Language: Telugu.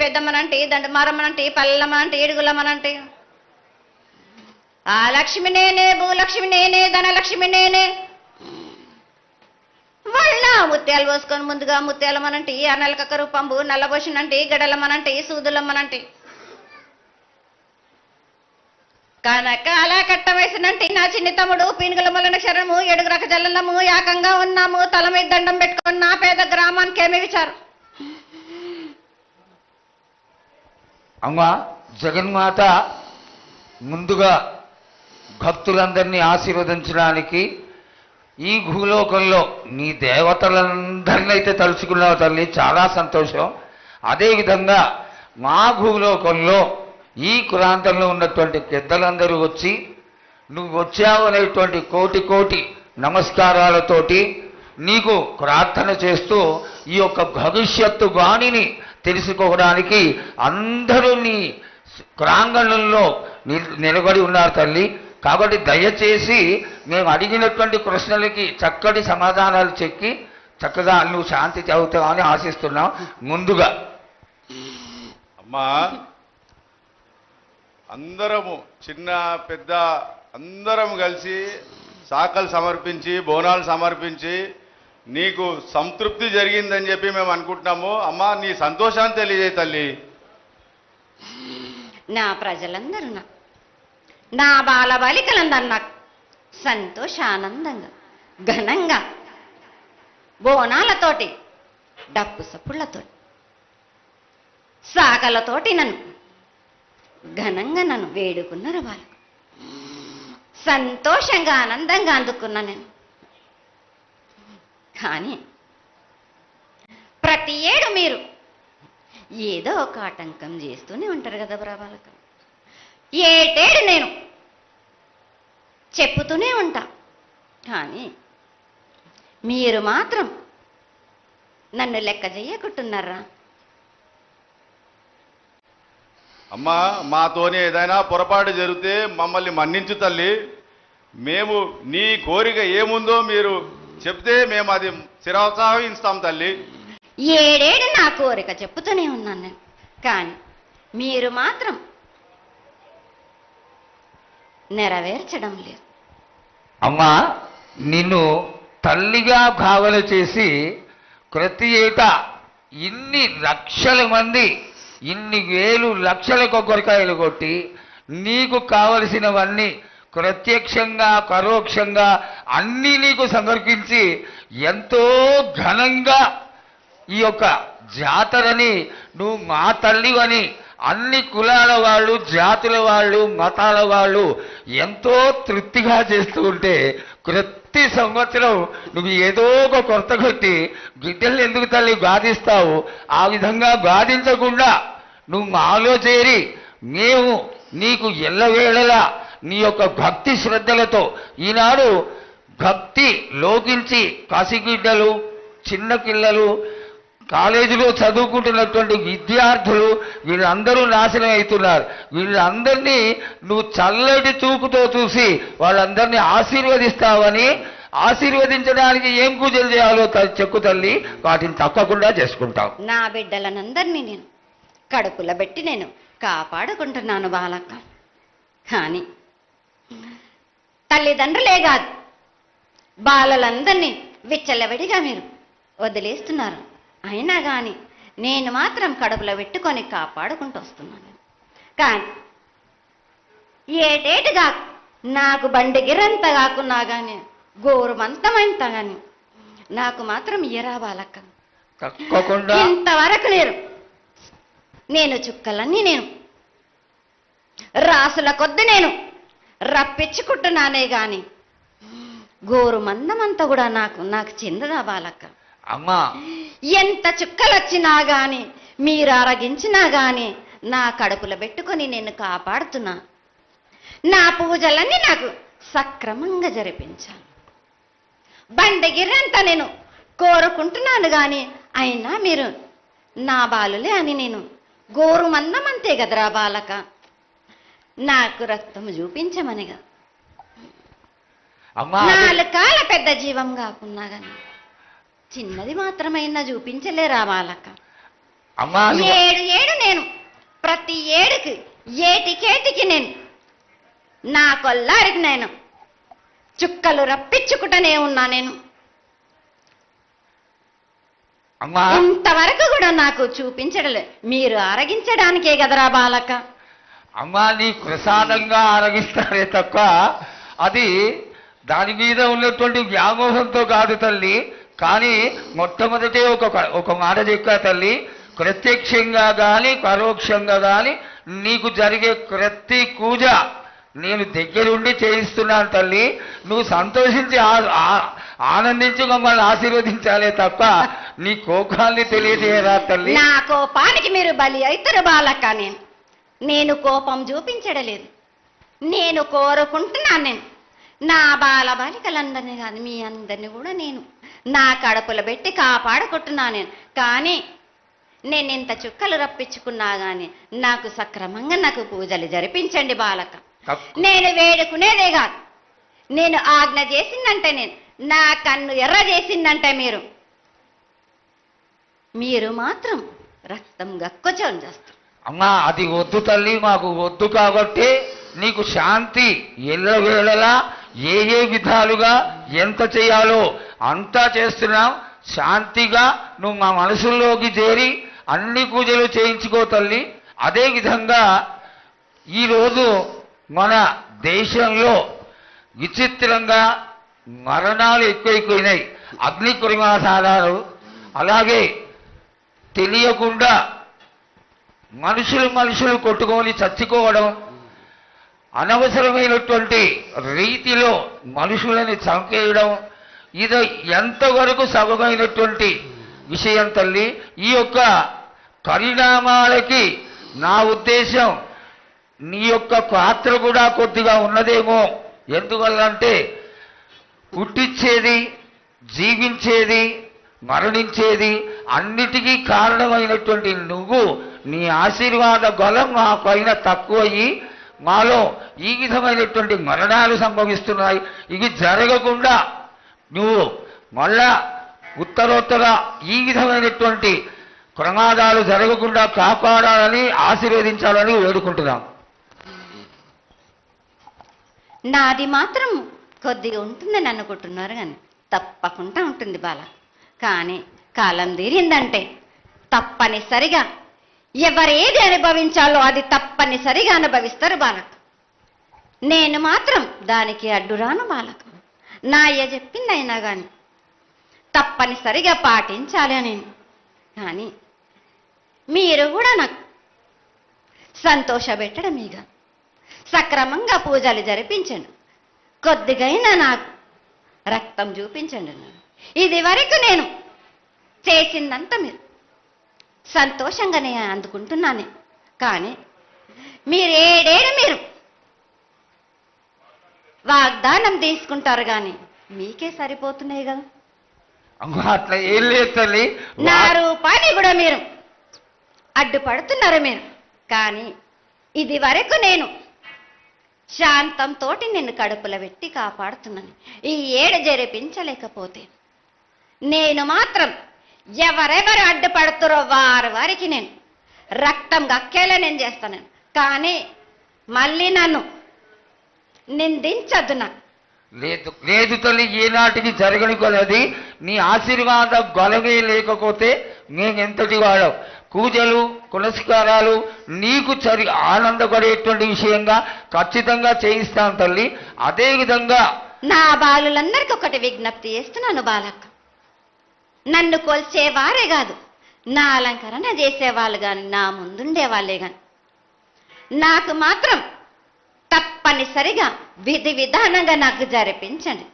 పెద్దమ్మనంటే దండమారమ్మనంటే పల్లమ్మనంటే ఏడుగులమ్మనంటే ఆ లక్ష్మి నేనే, భూలక్ష్మి నేనే, ధనలక్ష్మి నేనే. వాళ్ళ ముత్యాలు పోసుకొని ముందుగా ముత్యాలమ్మనంటే ఆ నలకక్క రూపంబు నల్లబోషనంటే గడలమ్మనంటే సూదులమ్మనంటే కనక అలా కట్ట వేసినంటే నా చిన్ని తమ్ముడు పీనుగల మొలన శరణము ఏడుగు రక జల్లము ఏకంగా ఉన్నాము తల మీద దండం పెట్టుకొని నా పేద గ్రామానికి ఏమి విచారు. అమ్మా జగన్మాత ముందుగా భక్తులందరినీ ఆశీర్వదించడానికి ఈ భూలోకంలో నీ దేవతలందరినీ అయితే తలుచుకున్నావు తల్లి, చాలా సంతోషం. అదేవిధంగా మా భూలోకంలో ఈ కులాంతంలో ఉన్నటువంటి పెద్దలందరూ వచ్చి నువ్వు వచ్చావు అనేటువంటి కోటి కోటి నమస్కారాలతోటి నీకు ప్రార్థన చేస్తూ ఈ యొక్క భవిష్యత్తు వాణిని తెలుసుకోవడానికి అందరూ నీ ప్రాంగణంలో నిలబడి ఉన్నారు తల్లి. కాబట్టి దయచేసి మేము అడిగినటువంటి ప్రశ్నలకి చక్కటి సమాధానాలు చెక్కి చక్కగా నువ్వు శాంతి చదువుతావని ఆశిస్తున్నాం. ముందుగా అమ్మా, అందరము చిన్న పెద్ద అందరం కలిసి శాఖలు సమర్పించి బోనాలు సమర్పించి నీకు సంతృప్తి జరిగిందని చెప్పి మేము అనుకుంటున్నాము. అమ్మా, నీ సంతోషాన్ని తెలియజేయ తల్లి. నా ప్రజలందరూ నా బాలబాలికలందరూ నాకు సంతోషానందంగా ఘనంగా బోనాలతోటి డప్పు సప్పుళ్లతోటి సాకలతోటి నన్ను ఘనంగా నన్ను వేడుకున్నారు. వాళ్ళు సంతోషంగా ఆనందంగా అందుకున్నా నేను. కానీ ప్రతి ఏడు మీరు ఏదో ఒక ఆటంకం చేస్తూనే ఉంటారు కదా బ్రాబాలక. ఏటేడు నేను చెప్పుతూనే ఉంటా, కానీ మీరు మాత్రం నన్ను లెక్క చేయకుంటున్నారా? అమ్మా, మాతోనే ఏదైనా పొరపాటు జరిగితే మమ్మల్ని మన్నించు తల్లి. మేము నీ కోరిక ఏముందో మీరు చెప్తే మేము అది శిరోత్సాహిస్తాం తల్లి. ఏడేడు నా కోరిక చెప్పుతూనే ఉన్నాను నేను, కానీ మీరు మాత్రం నెరవేర్చడం లేదు. అమ్మా, నిన్ను తల్లిగా భావన చేసి ప్రతి ఏటా ఇన్ని లక్షల మంది ఇన్ని వేలు లక్షల కొబ్బరికాయలు కొట్టి నీకు కావలసినవన్నీ ప్రత్యక్షంగా పరోక్షంగా అన్నీ నీకు సమర్పించి ఎంతో ఘనంగా ఈ యొక్క జాతరని నువ్వు మా తల్లివని అన్ని కులాల వాళ్ళు, జాతుల వాళ్ళు, మతాల వాళ్ళు ఎంతో తృప్తిగా చేస్తూ ఉంటే ప్రతి సంవత్సరం నువ్వు ఏదో ఒక కొరత కొట్టి బిడ్డలు ఎందుకు తల్లి బాధిస్తావు? ఆ విధంగా బాధించకుండా నువ్వు మాలో చేరి మేము నీకు ఎల్లవేళలా నీ యొక్క భక్తి శ్రద్ధలతో ఈనాడు భక్తి లోకించి పసిబిడ్డలు, చిన్న పిల్లలు, కాలేజీలో చదువుకుంటున్నటువంటి విద్యార్థులు వీళ్ళందరూ నాశనం అవుతున్నారు. వీళ్ళందరినీ నువ్వు చల్లటి చూపుతో చూసి వాళ్ళందరినీ ఆశీర్వదిస్తావని, ఆశీర్వదించడానికి ఏం పూజలు చేయాలో చెక్కు తల్లి, వాటిని తప్పకుండా చేసుకుంటావు. నా బిడ్డలనందరినీ నేను కడుపులో పెట్టి నేను కాపాడుకుంటున్నాను బాలక్క. కానీ తల్లిదండ్రులే కాదు బాలలందరినీ విచ్చలవిడిగా మీరు వదిలేస్తున్నారు. అయినా కానీ నేను మాత్రం కడుపులో పెట్టుకొని కాపాడుకుంటూ వస్తున్నాను. కానీ ఏటేటుగా నాకు బండి గిరంత కాకున్నా కానీ గోరుమంతమంత కానీ నాకు మాత్రం ఇయ్యరా బాలక్క. తప్పకుండా ఇంతవరకు నేను చుక్కలన్నీ నేను రాసుల కొద్ది నేను రప్పించుకుంటున్నానే గాని గోరు మందమంతా కూడా నాకు చెందదా బాలక్క. అమ్మా, ఎంత చుక్కలు వచ్చినా గాని మీరు అరగించినా గాని నా కడుపులో పెట్టుకొని నేను కాపాడుతున్నా. నా పూజలన్నీ నాకు సక్రమంగా జరిపించాను. బండగిరంతా నేను కోరుకుంటున్నాను గాని అయినా మీరు నా బాలులే అని నేను గోరు మందమంతే కదరా బాలక. నాకు రక్తం చూపించమనిగా నాలుగు కాల పెద్ద జీవం కాకున్నా గాని చిన్నది మాత్రమైనా చూపించలేరా బాలక. అమ్మా ఏడు ఏడు నేను ప్రతి ఏడుకి ఏటికేటికి నేను నా కొల్లారికి నేను చుక్కలు రప్పించుకుంటూనే ఉన్నా నేను. అమ్మా ఇంతవరకు కూడా నాకు చూపించడలే, మీరు ఆరగించడానికే కదరా బాలక. అమ్మా నీ ప్రసాదంగా ఆరగిస్తారే తప్ప అది దాని మీద ఉన్నటువంటి వ్యామోహంతో కాదు తల్లి. కానీ మొట్టమొదటే ఒక మాట చెప్పా తల్లి, ప్రత్యక్షంగా కానీ పరోక్షంగా కానీ నీకు జరిగే ప్రతి పూజ నేను దగ్గరుండి చేయిస్తున్నాను తల్లి. నువ్వు సంతోషించి ఆనందించి మమ్మల్ని ఆశీర్వదించాలే తప్ప నీ కోపాన్ని తెలియజేయరా తల్లి. నా కోపానికి మీరు బలి అవుతారు బాలక. నేను కోపం చూపించడలేదు, నేను కోరుకుంటున్నాను. నేను నా బాలబాలికలందరినీ కాదు మీ అందరినీ కూడా నేను నా కడుపులో పెట్టి కాపాడుకుంటున్నాను నేను. కానీ నేను ఇంత చుక్కలు రప్పించుకున్నా కానీ నాకు సక్రమంగా నాకు పూజలు జరిపించండి బాలక. నేను వేడుకునేదే కాదు, నేను ఆజ్ఞ చేసిందంటే నేను నా కన్ను ఎర్ర చేసిందంటే మీరు మాత్రం రక్తం గక్కుచం చేస్తారు. అమ్మా అది వద్దు తల్లి, మాకు వద్దు. కాబట్టి నీకు శాంతి ఎల్లవేళలా ఏ విధాలుగా ఎంత చేయాలో అంతా చేస్తున్నాం. శాంతిగా నువ్వు మా మనసుల్లోకి చేరి అన్ని పూజలు చేయించుకో తల్లి. అదేవిధంగా ఈరోజు మన దేశంలో విచిత్రంగా మరణాలు ఎక్కువైపోయినాయి. అగ్ని ప్రమాదాలు, అలాగే తెలియకుండా మనుషులు కొట్టుకొని చచ్చిపోవడం, అనవసరమైనటువంటి రీతిలో మనుషులని చంపేయడం, ఇది ఎంతవరకు సబమైనటువంటి విషయం తల్లి. ఈ యొక్క పరిణామాలకి నా ఉద్దేశం నీ యొక్క పాత్ర కూడా కొద్దిగా ఉన్నదేమో. ఎందువల్లంటే పుట్టించేది, జీవించేది, మరణించేది అన్నిటికీ కారణమైనటువంటి నువ్వు నీ ఆశీర్వాద బలం మా పైన తక్కువయ్యి మాలో ఈ విధమైనటువంటి మరణాలు సంభవిస్తున్నాయి. ఇవి జరగకుండా నువ్వు మళ్ళా ఉత్తరోత్తర ఈ విధమైనటువంటి ప్రమాదాలు జరగకుండా కాపాడాలని ఆశీర్వదించాలని వేడుకుంటున్నాం. నాది మాత్రం కొద్దిగా ఉంటుందని అనుకుంటున్నారు కానీ తప్పకుండా ఉంటుంది బాల. కానీ కాలం తీరిందంటే తప్పనిసరిగా ఎవరేది అనుభవించాలో అది తప్పనిసరిగా అనుభవిస్తారు బాలక. నేను మాత్రం దానికి అడ్డురాను బాలక. నా అయ్య చెప్పింది అయినా కానీ తప్పనిసరిగా పాటించాలి అని. కానీ మీరు కూడా నాకు సంతోషపెట్టడమేగా, సక్రమంగా పూజలు జరిపించండి, కొద్దిగైనా నాకు రక్తం చూపించండి. ఇది వరకు నేను చేసిందంతా మీరు సంతోషంగానే అందుకుంటున్నాను. కానీ మీరు ఏడేడు వాగ్దానం తీసుకుంటారు కానీ మీకే సరిపోతున్నాయి కదా. అట్లా ఏం లేదు తల్లి. నా రూపాన్ని కూడా మీరు అడ్డుపడుతున్నారు మీరు. కానీ ఇది వరకు నేను శాంతంతో నిన్ను కడుపులో పెట్టి కాపాడుతున్నాను. ఈ ఏడు జరిపించలేకపోతే నేను మాత్రం ఎవరెవరు అడ్డుపడుతారో వారికి నేను రక్తం గక్కేలా నేను చేస్తాను. కానీ మళ్ళీ నన్ను నిందించద్దు. నాకు లేదు లేదు తల్లి, ఏనాటికి జరగని కొలది నీ ఆశీర్వాద గొలవే లేకపోతే మేమెంతటి వాడవు. పూజలు పునస్కారాలు నీకు ఆనందపడేటువంటి విషయంగా ఖచ్చితంగా చేయిస్తాను తల్లి. అదేవిధంగా నా బాలులందరికీ ఒకటి విజ్ఞప్తి చేస్తున్నాను బాలక్క. నన్ను కొల్చేవారే కాదు, నా అలంకరణ చేసేవాళ్ళు కానీ నా ముందుండే వాళ్ళే కానీ నాకు మాత్రం తప్పనిసరిగా విధి విధానంగా నాకు జరిపించండి.